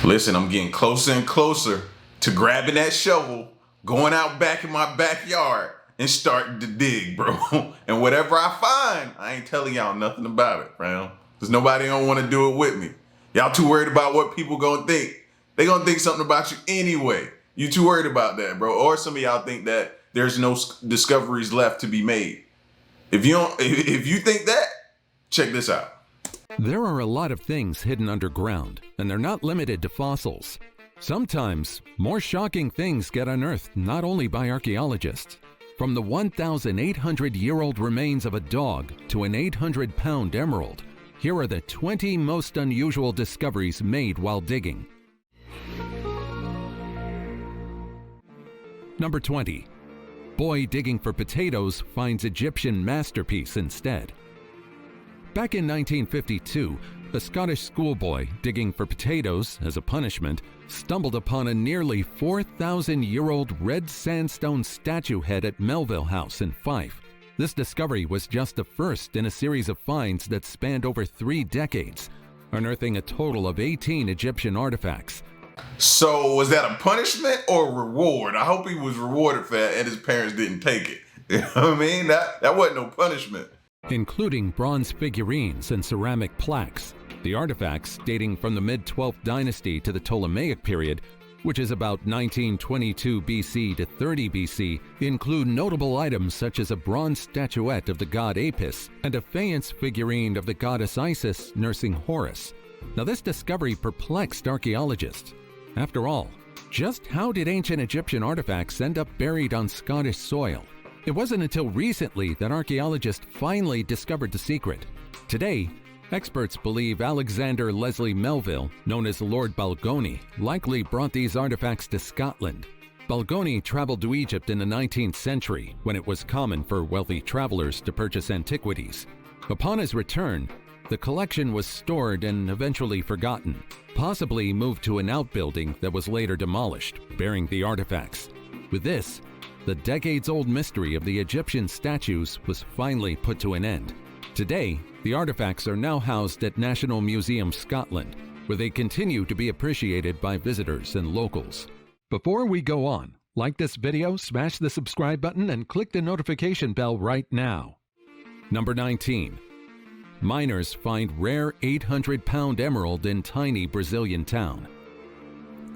Listen, I'm getting closer and closer to grabbing that shovel, going out back in my backyard, and starting to dig, bro. And whatever I find, I ain't telling y'all nothing about it, fam. Because nobody don't want to do it with me. Y'all too worried about what people gonna think. They gonna think something about you anyway. You too worried about that, bro. Or some of y'all think that there's no discoveries left to be made. If you think that, check this out. There are a lot of things hidden underground, and they're not limited to fossils. Sometimes, more shocking things get unearthed not only by archaeologists. From the 1,800-year-old remains of a dog to an 800-pound emerald, here are the 20 most unusual discoveries made while digging. Number 20. Boy digging for potatoes finds Egyptian masterpiece instead. Back in 1952, a Scottish schoolboy digging for potatoes as a punishment stumbled upon a nearly 4,000-year-old red sandstone statue head at Melville House in Fife. This discovery was just the first in a series of finds that spanned over 3 decades, unearthing a total of 18 Egyptian artifacts. So was that a punishment or a reward? I hope he was rewarded for that and his parents didn't take it. You know what I mean? That wasn't no punishment. Including bronze figurines and ceramic plaques. The artifacts, dating from the mid-12th dynasty to the Ptolemaic period, which is about 1922 BC to 30 BC, include notable items such as a bronze statuette of the god Apis and a faience figurine of the goddess Isis nursing Horus. Now, this discovery perplexed archaeologists. After all, just how did ancient Egyptian artifacts end up buried on Scottish soil? It wasn't until recently that archaeologists finally discovered the secret. Today, experts believe Alexander Leslie Melville, known as Lord Balgony, likely brought these artifacts to Scotland. Balgony traveled to Egypt in the 19th century, when it was common for wealthy travelers to purchase antiquities. Upon his return, the collection was stored and eventually forgotten, possibly moved to an outbuilding that was later demolished, bearing the artifacts. With this, the decades-old mystery of the Egyptian statues was finally put to an end. Today, the artifacts are now housed at National Museum Scotland, where they continue to be appreciated by visitors and locals. Before we go on, like this video, smash the subscribe button, and click the notification bell right now. Number 19. Miners find rare 800-pound emerald in tiny Brazilian town.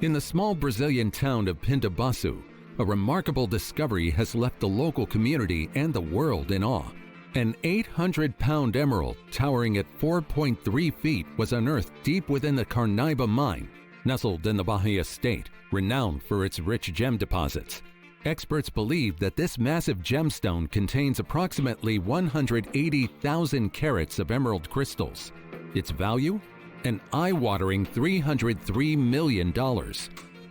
In the small Brazilian town of Pindabaçu, a remarkable discovery has left the local community and the world in awe. An 800-pound emerald towering at 4.3 feet was unearthed deep within the Carnaíba mine, nestled in the Bahia state, renowned for its rich gem deposits. Experts believe that this massive gemstone contains approximately 180,000 carats of emerald crystals. Its value? An eye-watering $303 million.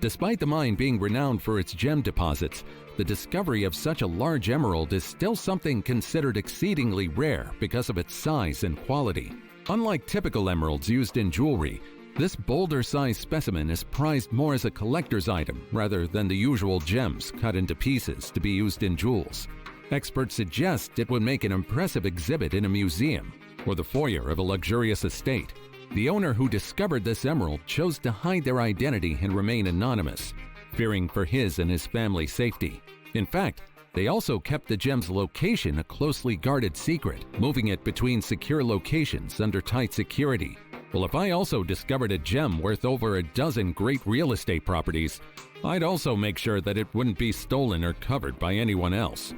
Despite the mine being renowned for its gem deposits, the discovery of such a large emerald is still something considered exceedingly rare because of its size and quality. Unlike typical emeralds used in jewelry, this boulder-sized specimen is prized more as a collector's item rather than the usual gems cut into pieces to be used in jewels. Experts suggest it would make an impressive exhibit in a museum or the foyer of a luxurious estate. The owner who discovered this emerald chose to hide their identity and remain anonymous, fearing for his and his family's safety. In fact, they also kept the gem's location a closely guarded secret, moving it between secure locations under tight security. Well, if I also discovered a gem worth over a dozen great real estate properties, I'd also make sure that it wouldn't be stolen or covered by anyone else.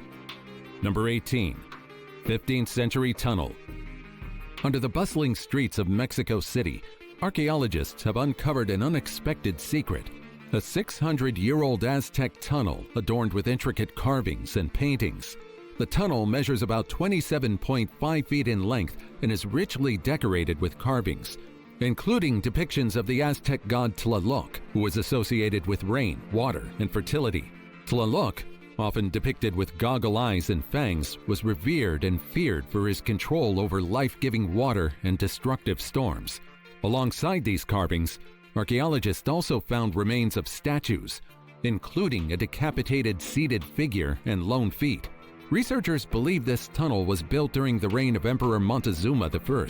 Number 18. 15th century tunnel. Under the bustling streets of Mexico City, archaeologists have uncovered an unexpected secret. A 600-year-old Aztec tunnel adorned with intricate carvings and paintings. The tunnel measures about 27.5 feet in length and is richly decorated with carvings, including depictions of the Aztec god Tlaloc, who was associated with rain, water, and fertility. Tlaloc, often depicted with goggle eyes and fangs, was revered and feared for his control over life-giving water and destructive storms. Alongside these carvings, archaeologists also found remains of statues, including a decapitated seated figure and lone feet. Researchers believe this tunnel was built during the reign of Emperor Montezuma I.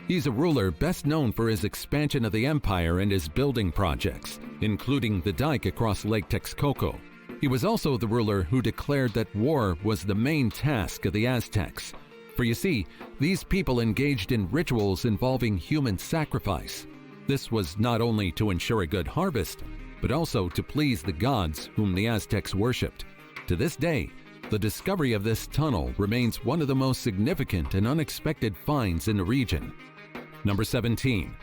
He's a ruler best known for his expansion of the empire and his building projects, including the dike across Lake Texcoco. He was also the ruler who declared that war was the main task of the Aztecs. For you see, these people engaged in rituals involving human sacrifice. This was not only to ensure a good harvest, but also to please the gods whom the Aztecs worshipped. To this day, the discovery of this tunnel remains one of the most significant and unexpected finds in the region. Number 17.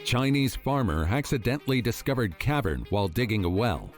Chinese farmer accidentally discovered cavern while digging a well.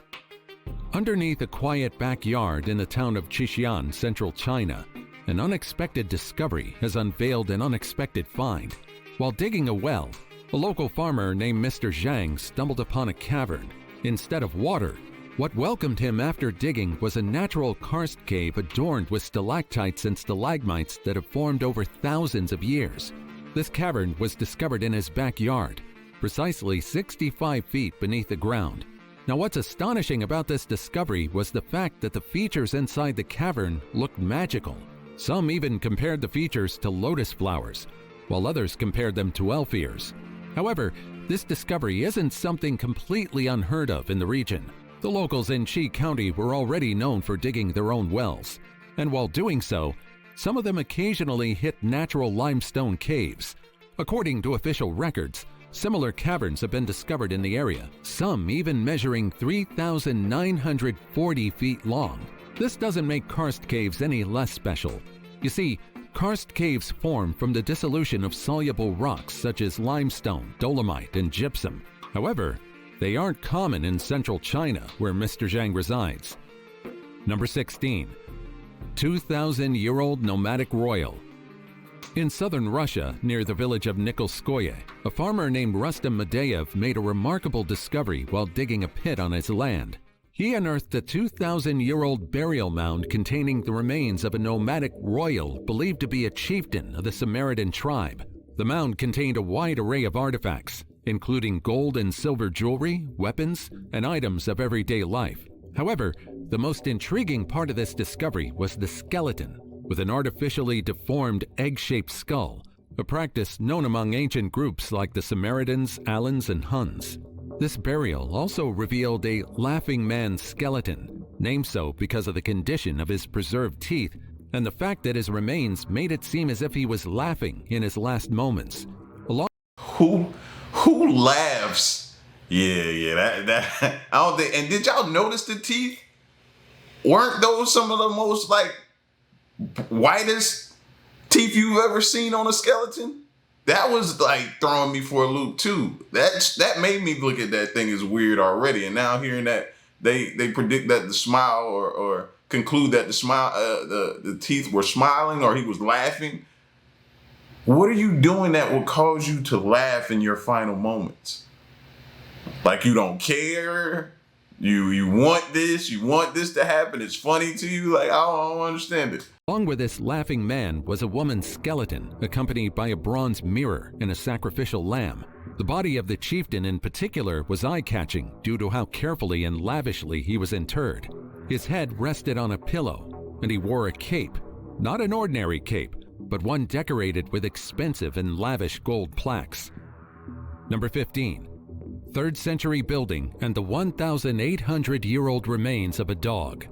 Underneath a quiet backyard in the town of Qixian, central China, an unexpected discovery has unveiled an unexpected find. While digging a well, a local farmer named Mr. Zhang stumbled upon a cavern. Instead of water, what welcomed him after digging was a natural karst cave adorned with stalactites and stalagmites that have formed over thousands of years. This cavern was discovered in his backyard, precisely 65 feet beneath the ground. Now, what's astonishing about this discovery was the fact that the features inside the cavern looked magical. Some even compared the features to lotus flowers, while others compared them to elf ears. However, this discovery isn't something completely unheard of in the region. The locals in Qi County were already known for digging their own wells, and while doing so, some of them occasionally hit natural limestone caves. According to official records, similar caverns have been discovered in the area, some even measuring 3,940 feet long. This doesn't make karst caves any less special. You see, karst caves form from the dissolution of soluble rocks such as limestone, dolomite, and gypsum. However, they aren't common in central China, where Mr. Zhang resides. Number 16. 2,000-year-old nomadic royal. In southern Russia, near the village of Nikolskoye, a farmer named Rustam Madeyev made a remarkable discovery while digging a pit on his land. He unearthed a 2,000-year-old burial mound containing the remains of a nomadic royal believed to be a chieftain of the Samaritan tribe. The mound contained a wide array of artifacts, including gold and silver jewelry, weapons, and items of everyday life. However, the most intriguing part of this discovery was the skeleton, with an artificially deformed egg-shaped skull, a practice known among ancient groups like the Samaritans, Alans, and Huns. This burial also revealed a laughing man skeleton, named so because of the condition of his preserved teeth and the fact that his remains made it seem as if he was laughing in his last moments. Who laughs? Yeah, that I don't think. And did y'all notice the teeth? Weren't those some of the most whitest teeth you've ever seen on a skeleton? That was throwing me for a loop too. That made me look at that thing as weird already. And now hearing that they predict that the smile or conclude that the smile the teeth were smiling or he was laughing. What are you doing that will cause you to laugh in your final moments? Like you don't care. You want this to happen. It's funny to you. I don't understand it. Along with this laughing man was a woman's skeleton, accompanied by a bronze mirror and a sacrificial lamb. The body of the chieftain in particular was eye-catching due to how carefully and lavishly he was interred. His head rested on a pillow, and he wore a cape. Not an ordinary cape, but one decorated with expensive and lavish gold plaques. Number 15. 3rd century building and the 1,800-year-old remains of a dog.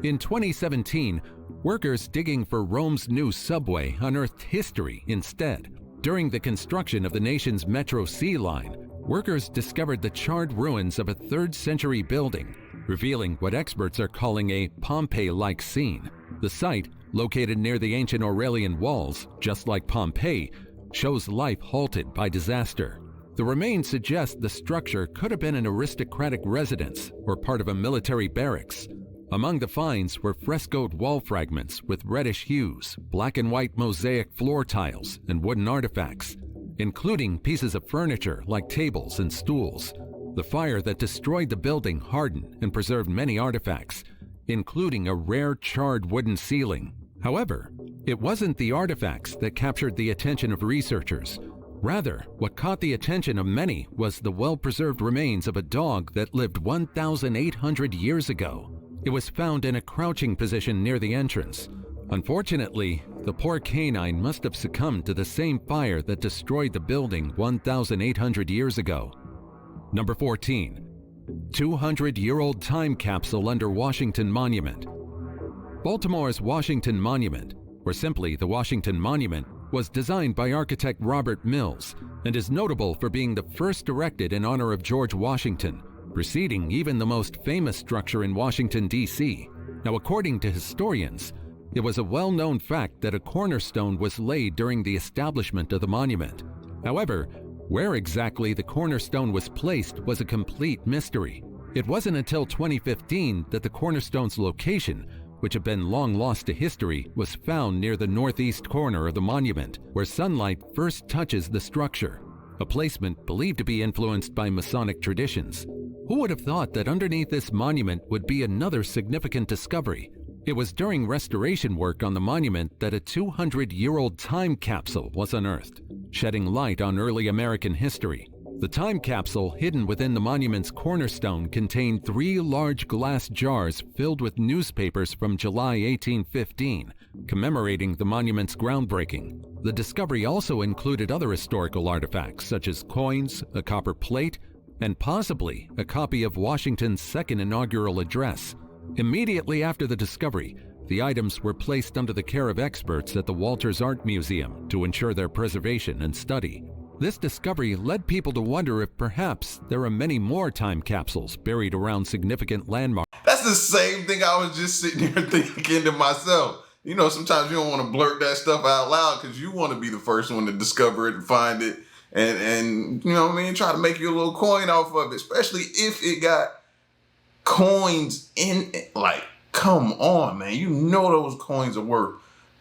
In 2017, workers digging for Rome's new subway unearthed history instead. During the construction of the nation's Metro C line, workers discovered the charred ruins of a 3rd century building, revealing what experts are calling a Pompeii-like scene. The site, located near the ancient Aurelian walls, just like Pompeii, shows life halted by disaster. The remains suggest the structure could have been an aristocratic residence or part of a military barracks. Among the finds were frescoed wall fragments with reddish hues, black and white mosaic floor tiles, and wooden artifacts, including pieces of furniture like tables and stools. The fire that destroyed the building hardened and preserved many artifacts, including a rare charred wooden ceiling. However, it wasn't the artifacts that captured the attention of researchers. Rather, what caught the attention of many was the well-preserved remains of a dog that lived 1,800 years ago. It was found in a crouching position near the entrance. Unfortunately, the poor canine must have succumbed to the same fire that destroyed the building 1,800 years ago. Number 14. 200-year-old time capsule under Washington Monument. Baltimore's Washington Monument, or simply the Washington Monument, was designed by architect Robert Mills and is notable for being the first erected in honor of George Washington, preceding even the most famous structure in Washington, D.C. Now, according to historians, it was a well-known fact that a cornerstone was laid during the establishment of the monument. However, where exactly the cornerstone was placed was a complete mystery. It wasn't until 2015 that the cornerstone's location, which had been long lost to history, was found near the northeast corner of the monument, where sunlight first touches the structure, a placement believed to be influenced by Masonic traditions. Who would have thought that underneath this monument would be another significant discovery? It was during restoration work on the monument that a 200-year-old time capsule was unearthed, shedding light on early American history. The time capsule hidden within the monument's cornerstone contained 3 large glass jars filled with newspapers from July 1815, commemorating the monument's groundbreaking. The discovery also included other historical artifacts such as coins, a copper plate, and possibly a copy of Washington's second inaugural address. Immediately after the discovery, the items were placed under the care of experts at the Walters Art Museum to ensure their preservation and study. This discovery led people to wonder if perhaps there are many more time capsules buried around significant landmarks. That's the same thing I was just sitting here thinking to myself. You know, sometimes you don't want to blurt that stuff out loud because you want to be the first one to discover it and find it and you know what I mean, try to make you a little coin off of it, especially if it got coins in it. Like, come on, man. You know those coins are worth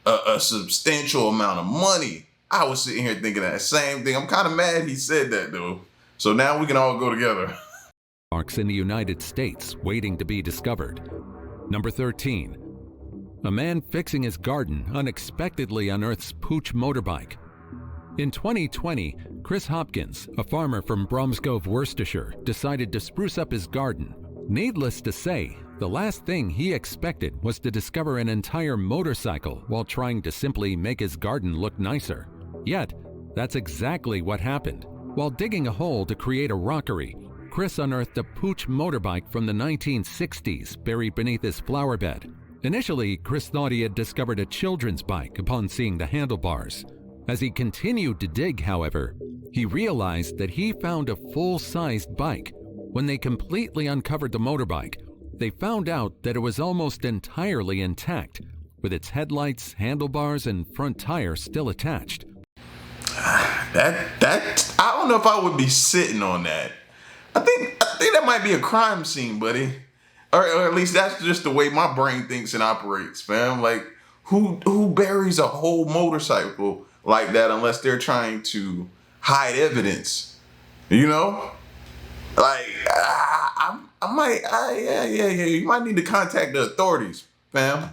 a substantial amount of money. I was sitting here thinking that same thing. I'm kind of mad he said that, though. So now we can all go together. In the United States waiting to be discovered. Number 13. A man fixing his garden unexpectedly unearths Pooch motorbike. In 2020, Chris Hopkins, a farmer from Bromsgrove, Worcestershire, decided to spruce up his garden. Needless to say, the last thing he expected was to discover an entire motorcycle while trying to simply make his garden look nicer. Yet, that's exactly what happened. While digging a hole to create a rockery, Chris unearthed a Pooch motorbike from the 1960s buried beneath his flower bed. Initially, Chris thought he had discovered a children's bike upon seeing the handlebars. As he continued to dig, however, he realized that he found a full-sized bike. When they completely uncovered the motorbike, they found out that it was almost entirely intact, with its headlights, handlebars, and front tire still attached. I don't know if I would be sitting on that. I think that might be a crime scene, buddy. Or at least that's just the way my brain thinks and operates, fam. Like, who buries a whole motorcycle like that unless they're trying to hide evidence? You know? Like, you might need to contact the authorities, fam.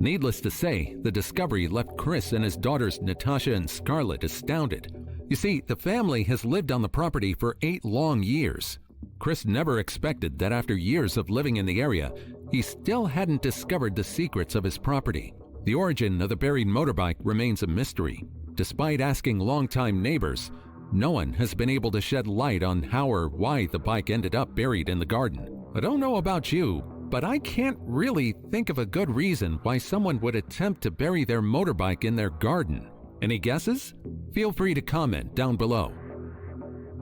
Needless to say, the discovery left Chris and his daughters Natasha and Scarlett astounded. You see, the family has lived on the property for 8 long years. Chris never expected that after years of living in the area, he still hadn't discovered the secrets of his property. The origin of the buried motorbike remains a mystery. Despite asking longtime neighbors, no one has been able to shed light on how or why the bike ended up buried in the garden. I don't know about you, but I can't really think of a good reason why someone would attempt to bury their motorbike in their garden. Any guesses? Feel free to comment down below.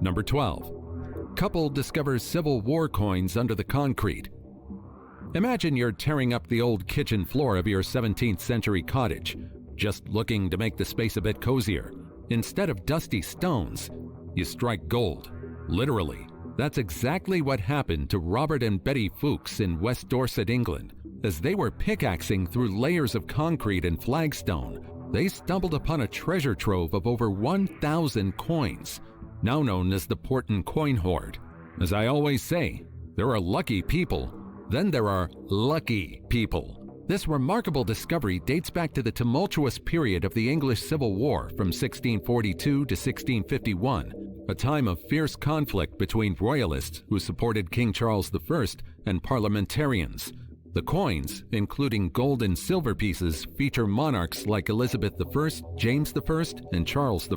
Number 12. Couple discovers Civil War coins under the concrete. Imagine you're tearing up the old kitchen floor of your 17th century cottage, just looking to make the space a bit cozier. Instead of dusty stones, you strike gold. Literally. That's exactly what happened to Robert and Betty Fuchs in West Dorset, England. As they were pickaxing through layers of concrete and flagstone, they stumbled upon a treasure trove of over 1,000 coins, now known as the Porton Coin Hoard. As I always say, there are lucky people, then there are lucky people. This remarkable discovery dates back to the tumultuous period of the English Civil War from 1642 to 1651, a time of fierce conflict between royalists who supported King Charles I and parliamentarians. The coins, including gold and silver pieces, feature monarchs like Elizabeth I, James I, and Charles I.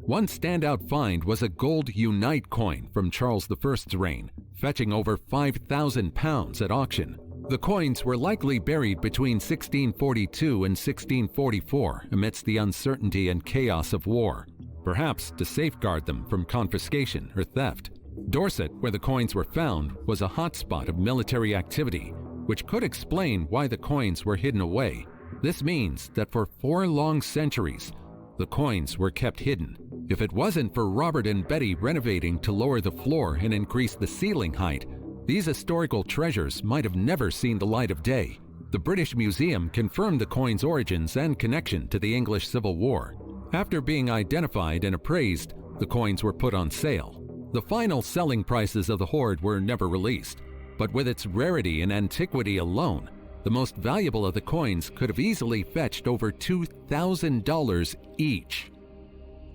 One standout find was a gold Unite coin from Charles I's reign, fetching over 5,000 pounds at auction. The coins were likely buried between 1642 and 1644 amidst the uncertainty and chaos of war, perhaps to safeguard them from confiscation or theft. Dorset, where the coins were found, was a hotspot of military activity, which could explain why the coins were hidden away. This means that for 4 long centuries, the coins were kept hidden. If it wasn't for Robert and Betty renovating to lower the floor and increase the ceiling height, these historical treasures might have never seen the light of day. The British Museum confirmed the coins' origins and connection to the English Civil War. After being identified and appraised, the coins were put on sale. The final selling prices of the hoard were never released, but with its rarity and antiquity alone, the most valuable of the coins could have easily fetched over $2,000 each.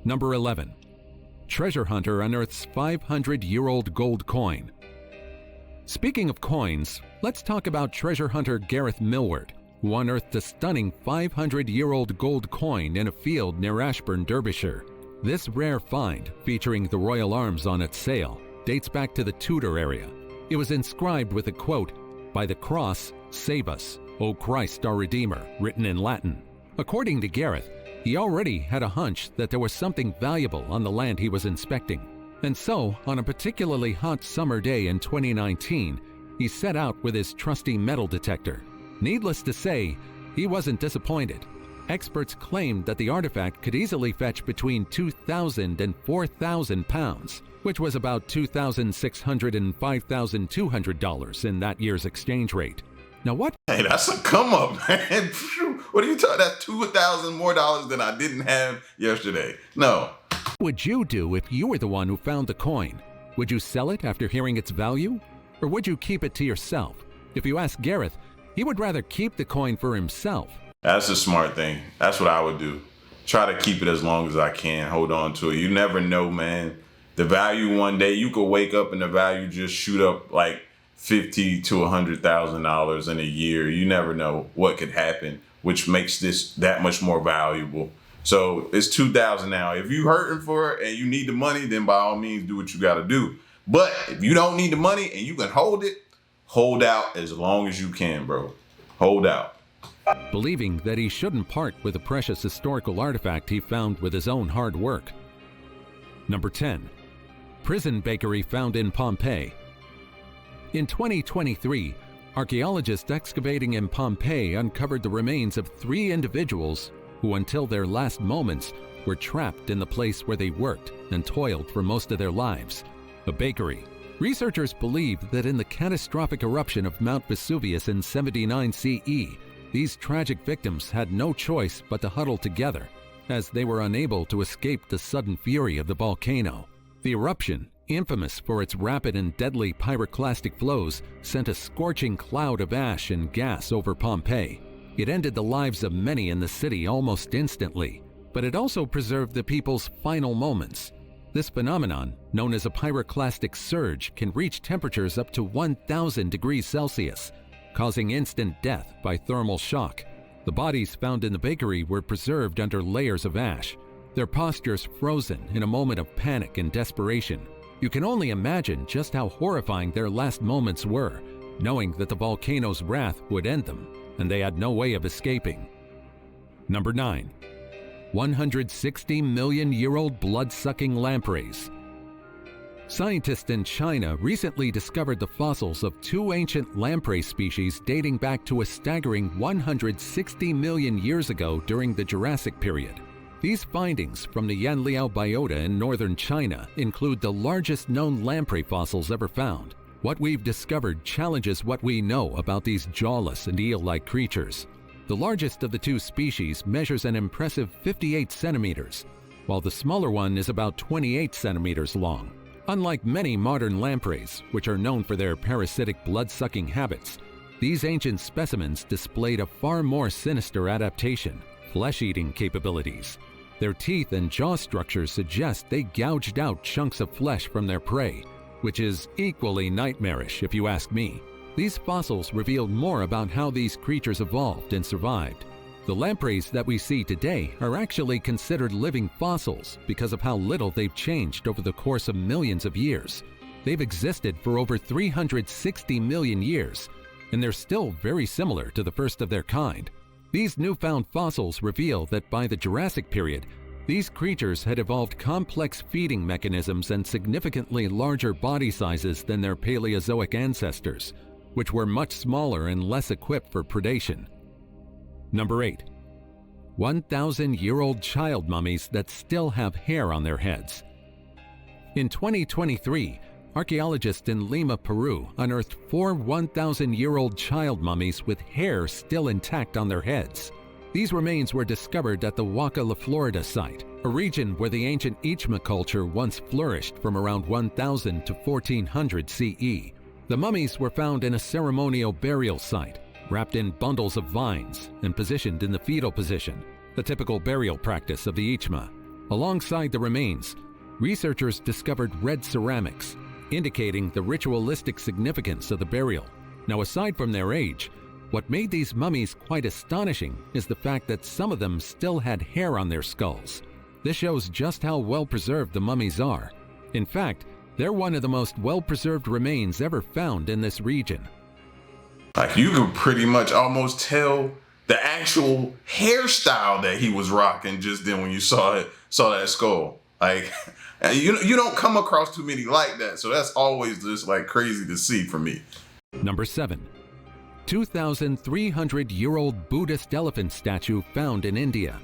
Number 11. Treasure hunter unearths 500-year-old gold coin. Speaking of coins, let's talk about treasure hunter Gareth Millward, who unearthed a stunning 500-year-old gold coin in a field near Ashburn, Derbyshire. This rare find, featuring the royal arms on its sail, dates back to the Tudor era. It was inscribed with a quote, "By the cross, save us, O Christ our Redeemer," written in Latin. According to Gareth, he already had a hunch that there was something valuable on the land he was inspecting. And so, on a particularly hot summer day in 2019, he set out with his trusty metal detector. Needless to say, he wasn't disappointed. Experts claimed that the artifact could easily fetch between 2,000 and 4,000 pounds, which was about $2,600 and $5,200 in that year's exchange rate. Now what? Hey, that's a come up, man. What are you talking? That's $2,000 more than I didn't have yesterday. No. What would you do if you were the one who found the coin? Would you sell it after hearing its value? Or would you keep it to yourself? If you ask Gareth, he would rather keep the coin for himself. That's a smart thing. That's what I would do. Try to keep it as long as I can. Hold on to it. You never know, man. The value one day, you could wake up and the value just shoot up like $50,000 to $100,000 in a year. You never know what could happen, which makes this that much more valuable. So it's $2,000 now. If you hurting for it and you need the money, then by all means do what you got to do. But if you don't need the money and you can hold it, hold out as long as you can, bro. Hold out. Believing that he shouldn't part with a precious historical artifact he found with his own hard work. Number 10. Prison bakery found in Pompeii. In 2023, archaeologists excavating in Pompeii uncovered the remains of 3 individuals who, until their last moments, were trapped in the place where they worked and toiled for most of their lives, a bakery. Researchers believe that in the catastrophic eruption of Mount Vesuvius in 79 CE, these tragic victims had no choice but to huddle together, as they were unable to escape the sudden fury of the volcano. The eruption, infamous for its rapid and deadly pyroclastic flows, sent a scorching cloud of ash and gas over Pompeii. It ended the lives of many in the city almost instantly, but it also preserved the people's final moments. This phenomenon, known as a pyroclastic surge, can reach temperatures up to 1,000 degrees Celsius, causing instant death by thermal shock. The bodies found in the bakery were preserved under layers of ash, their postures frozen in a moment of panic and desperation. You can only imagine just how horrifying their last moments were, knowing that the volcano's wrath would end them, and they had no way of escaping. Number 9. 160-million-year-old blood-sucking lampreys. Scientists in China recently discovered the fossils of 2 ancient lamprey species dating back to a staggering 160 million years ago during the Jurassic period. These findings from the Yanliao biota in northern China include the largest known lamprey fossils ever found. What we've discovered challenges what we know about these jawless and eel-like creatures. The largest of the 2 species measures an impressive 58 centimeters, while the smaller one is about 28 centimeters long. Unlike many modern lampreys, which are known for their parasitic blood-sucking habits, these ancient specimens displayed a far more sinister adaptation, flesh-eating capabilities. Their teeth and jaw structures suggest they gouged out chunks of flesh from their prey, which is equally nightmarish if you ask me. these fossils revealed more about how these creatures evolved and survived. The lampreys that we see today are actually considered living fossils because of how little they've changed over the course of millions of years. They've existed for over 360 million years, and they're still very similar to the first of their kind. These newfound fossils reveal that by the Jurassic period, these creatures had evolved complex feeding mechanisms and significantly larger body sizes than their Paleozoic ancestors, which were much smaller and less equipped for predation. Number 8. 1,000-year-old child mummies that still have hair on their heads. In 2023, archaeologists in Lima, Peru, unearthed 4 1,000-year-old child mummies with hair still intact on their heads. These remains were discovered at the Huaca La Florida site, a region where the ancient Ichma culture once flourished from around 1000 to 1400 CE. The mummies were found in a ceremonial burial site, wrapped in bundles of vines and positioned in the fetal position, the typical burial practice of the Ichma. Alongside the remains, researchers discovered red ceramics, indicating the ritualistic significance of the burial. Now, aside from their age, what made these mummies quite astonishing is the fact that some of them still had hair on their skulls. This shows just how well preserved the mummies are. In fact, they're one of the most well-preserved remains ever found in this region. Like, you could pretty much almost tell the actual hairstyle that he was rocking just then when you saw that skull. Like, you don't come across too many like that, so that's always just like crazy to see for me. Number 7. 2,300-year-old Buddhist elephant statue found in India.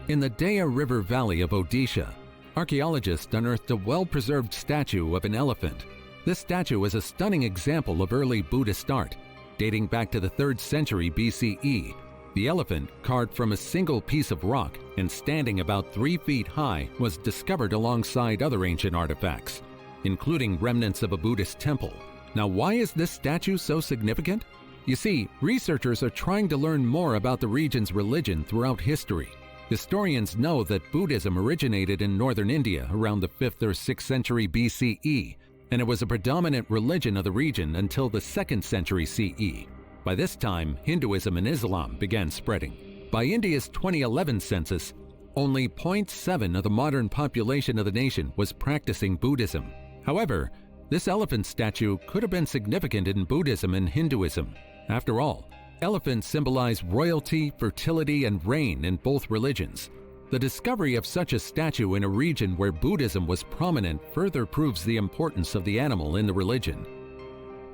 In the Daya River Valley of Odisha, archaeologists unearthed a well-preserved statue of an elephant. This statue is a stunning example of early Buddhist art, dating back to the 3rd century BCE. The elephant, carved from a single piece of rock and standing about 3 feet high, was discovered alongside other ancient artifacts, including remnants of a Buddhist temple. Now, why is this statue so significant? You see, researchers are trying to learn more about the region's religion throughout history. Historians know that Buddhism originated in northern India around the 5th or 6th century BCE, and it was a predominant religion of the region until the 2nd century CE. By this time, Hinduism and Islam began spreading. By India's 2011 census, only 0.7% of the modern population of the nation was practicing Buddhism. However, this elephant statue could have been significant in Buddhism and Hinduism. After all, elephants symbolize royalty, fertility, and rain in both religions. The discovery of such a statue in a region where Buddhism was prominent further proves the importance of the animal in the religion.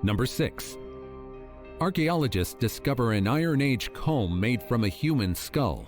Number 6. Archaeologists discover an Iron Age comb made from a human skull.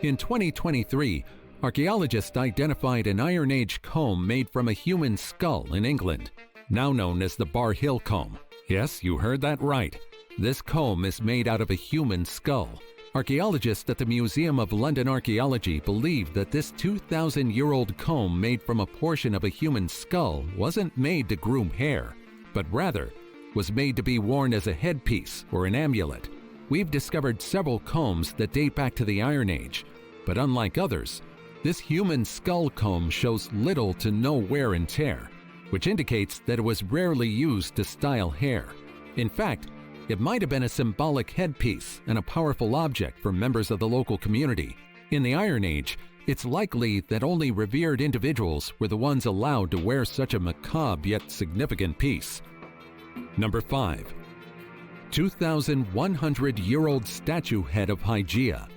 In 2023, archaeologists identified an Iron Age comb made from a human skull in England, now known as the Bar Hill comb. Yes, you heard that right. This comb is made out of a human skull. Archaeologists at the Museum of London Archaeology believe that this 2,000-year-old comb made from a portion of a human skull wasn't made to groom hair, but rather was made to be worn as a headpiece or an amulet. We've discovered several combs that date back to the Iron Age, but unlike others, this human skull comb shows little to no wear and tear, which indicates that it was rarely used to style hair. In fact, it might have been a symbolic headpiece and a powerful object for members of the local community. In the Iron Age, it's likely that only revered individuals were the ones allowed to wear such a macabre yet significant piece. Number 5. 2,100-year-old statue head of Hygeia.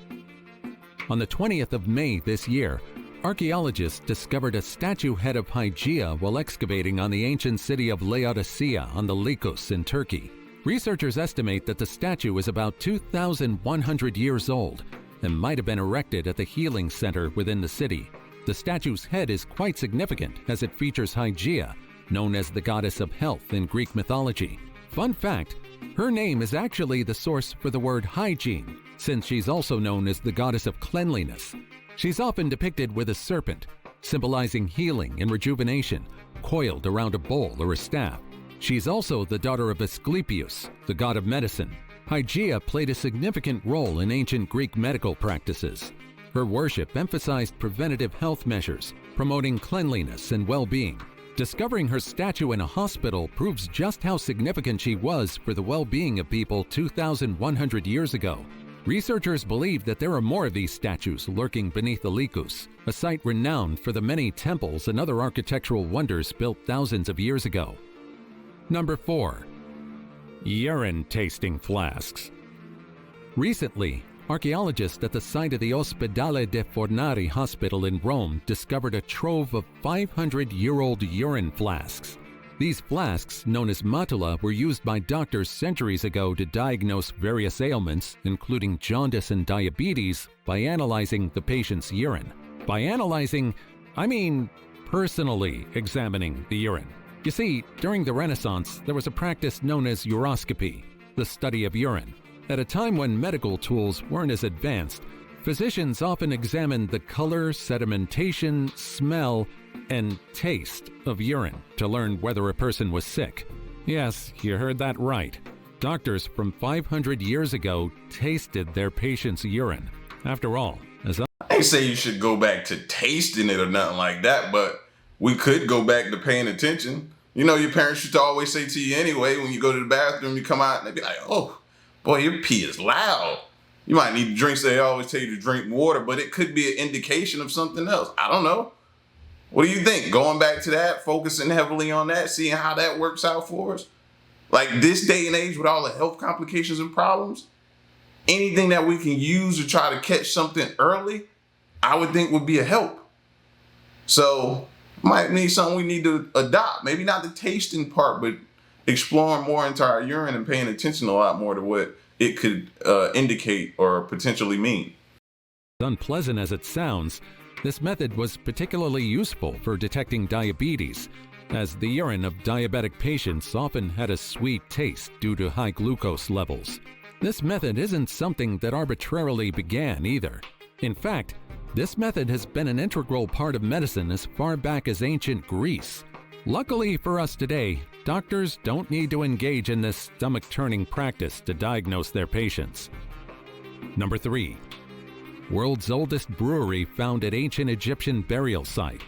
On the 20th of May this year, archaeologists discovered a statue head of Hygeia while excavating on the ancient city of Laodicea on the Lycus in Turkey. Researchers estimate that the statue is about 2,100 years old and might have been erected at the healing center within the city. The statue's head is quite significant as it features Hygeia, known as the goddess of health in Greek mythology. Fun fact, her name is actually the source for the word hygiene, since she's also known as the goddess of cleanliness. She's often depicted with a serpent, symbolizing healing and rejuvenation, coiled around a bowl or a staff. She's also the daughter of Asclepius, the god of medicine. Hygeia played a significant role in ancient Greek medical practices. Her worship emphasized preventative health measures, promoting cleanliness and well-being. Discovering her statue in a hospital proves just how significant she was for the well-being of people 2,100 years ago. Researchers believe that there are more of these statues lurking beneath the Likus, a site renowned for the many temples and other architectural wonders built thousands of years ago. Number 4. Urine tasting flasks. Recently, archaeologists at the site of the Ospedale de Fornari Hospital in Rome discovered a trove of 500-year-old urine flasks. These flasks, known as matula, were used by doctors centuries ago to diagnose various ailments, including jaundice and diabetes, by analyzing the patient's urine. By analyzing, I mean personally examining the urine. You see, during the Renaissance, there was a practice known as uroscopy, the study of urine. At a time when medical tools weren't as advanced, physicians often examined the color, sedimentation, smell, and taste of urine to learn whether a person was sick. Yes, you heard that right. Doctors from 500 years ago tasted their patient's urine. After all, as I ain't say you should go back to tasting it or nothing like that, but we could go back to paying attention. You know, your parents used to always say to you anyway, when you go to the bathroom, you come out and they be like, oh, boy, your pee is loud. You might need to drink, so they always tell you to drink water, but it could be an indication of something else. I don't know. What do you think? Going back to that, focusing heavily on that, seeing how that works out for us? Like this day and age with all the health complications and problems, anything that we can use to try to catch something early, I would think would be a help. So might need something we need to adopt. Maybe not the tasting part, but exploring more into our urine and paying attention a lot more to what it could indicate or potentially mean. unpleasant as it sounds, this method was particularly useful for detecting diabetes, as the urine of diabetic patients often had a sweet taste due to high glucose levels. This method isn't something that arbitrarily began either. In fact, this method has been an integral part of medicine as far back as ancient Greece. Luckily for us today, doctors don't need to engage in this stomach-turning practice to diagnose their patients. Number 3. World's oldest brewery found at ancient Egyptian burial site.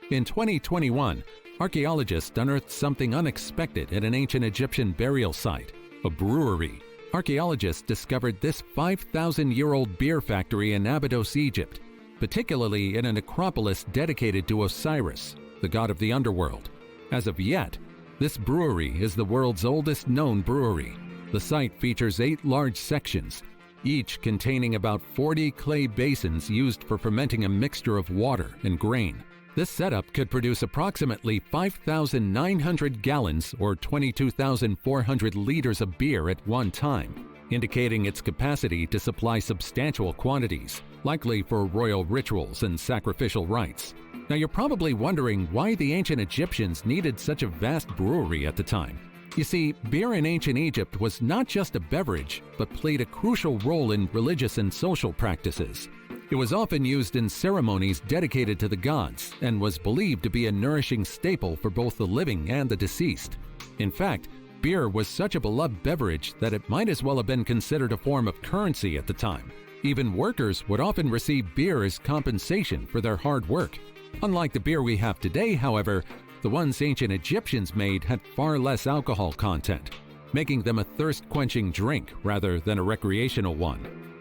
In 2021, archaeologists unearthed something unexpected at an ancient Egyptian burial site, a brewery. Archaeologists discovered this 5,000-year-old beer factory in Abydos, Egypt, particularly in a necropolis dedicated to Osiris, the god of the underworld. As of yet, this brewery is the world's oldest known brewery. The site features 8 large sections, each containing about 40 clay basins used for fermenting a mixture of water and grain. This setup could produce approximately 5,900 gallons or 22,400 liters of beer at one time, indicating its capacity to supply substantial quantities, likely for royal rituals and sacrificial rites. Now you're probably wondering why the ancient Egyptians needed such a vast brewery at the time. You see, beer in ancient Egypt was not just a beverage, but played a crucial role in religious and social practices. It was often used in ceremonies dedicated to the gods and was believed to be a nourishing staple for both the living and the deceased. In fact, beer was such a beloved beverage that it might as well have been considered a form of currency at the time. Even workers would often receive beer as compensation for their hard work. Unlike the beer we have today, however, the ones ancient Egyptians made had far less alcohol content, making them a thirst-quenching drink rather than a recreational one.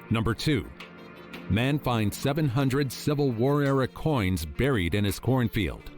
Number 2. Man finds 700 Civil War-era coins buried in his cornfield.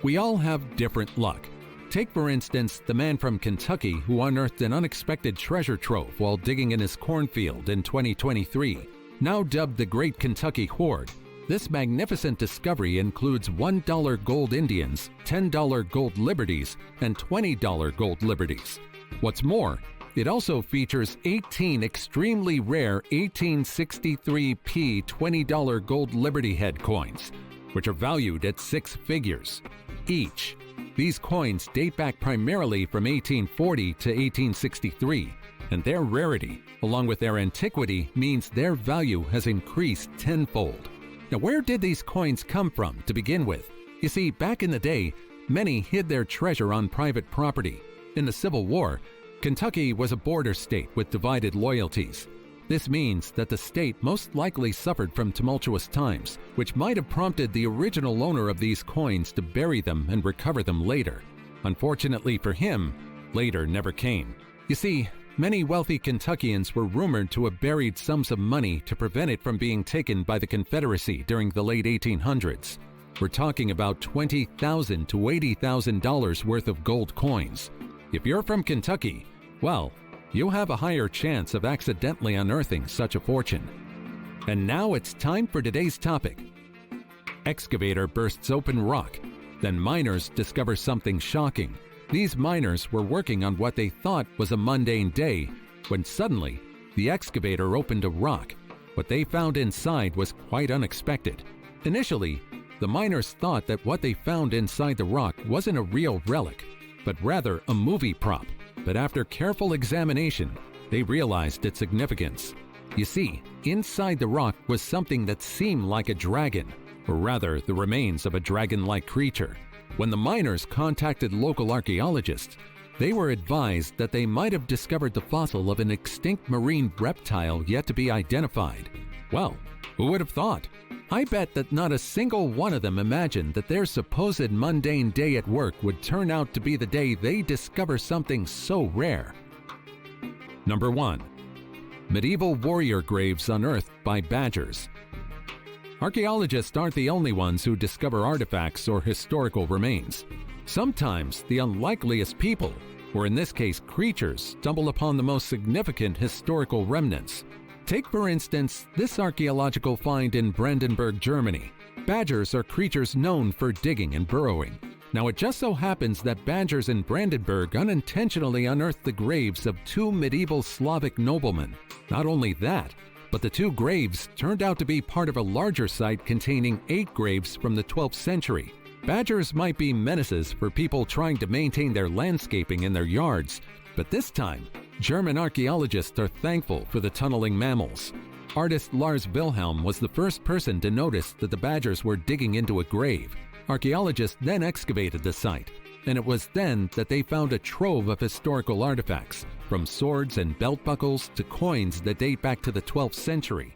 We all have different luck. Take, for instance, the man from Kentucky who unearthed an unexpected treasure trove while digging in his cornfield in 2023. Now dubbed the Great Kentucky Hoard, this magnificent discovery includes $1 gold Indians, $10 gold liberties, and $20 gold liberties. What's more, it also features 18 extremely rare 1863p $20 gold Liberty Head coins, which are valued at 6 figures each. These coins date back primarily from 1840 to 1863, and their rarity, along with their antiquity, means their value has increased tenfold. Now, where did these coins come from to begin with? You see, back in the day, many hid their treasure on private property. In the Civil War, Kentucky was a border state with divided loyalties. This means that the state most likely suffered from tumultuous times, which might have prompted the original owner of these coins to bury them and recover them later. Unfortunately for him, later never came. You see, many wealthy Kentuckians were rumored to have buried sums of money to prevent it from being taken by the Confederacy during the late 1800s. We're talking about $20,000 to $80,000 worth of gold coins. If you're from Kentucky, well, you'll have a higher chance of accidentally unearthing such a fortune. And now it's time for today's topic. Excavator bursts open rock. Then miners discover something shocking. These miners were working on what they thought was a mundane day when suddenly the excavator opened a rock. What they found inside was quite unexpected. Initially, the miners thought that what they found inside the rock wasn't a real relic, but rather a movie prop. But after careful examination, they realized its significance. You see, inside the rock was something that seemed like a dragon, or rather the remains of a dragon-like creature. When the miners contacted local archaeologists, they were advised that they might have discovered the fossil of an extinct marine reptile yet to be identified. Well, who would have thought? I bet that not a single one of them imagined that their supposed mundane day at work would turn out to be the day they discover something so rare. Number 1. Medieval warrior graves unearthed by badgers. Archaeologists aren't the only ones who discover artifacts or historical remains. Sometimes the unlikeliest people, or in this case creatures, stumble upon the most significant historical remnants. Take, for instance, this archaeological find in Brandenburg, Germany. Badgers are creatures known for digging and burrowing. Now, it just so happens that badgers in Brandenburg unintentionally unearthed the graves of 2 medieval Slavic noblemen. Not only that, but the 2 graves turned out to be part of a larger site containing 8 graves from the 12th century. Badgers might be menaces for people trying to maintain their landscaping in their yards, but this time, German archaeologists are thankful for the tunneling mammals. Artist Lars Wilhelm was the first person to notice that the badgers were digging into a grave. Archaeologists then excavated the site, and it was then that they found a trove of historical artifacts, from swords and belt buckles to coins that date back to the 12th century.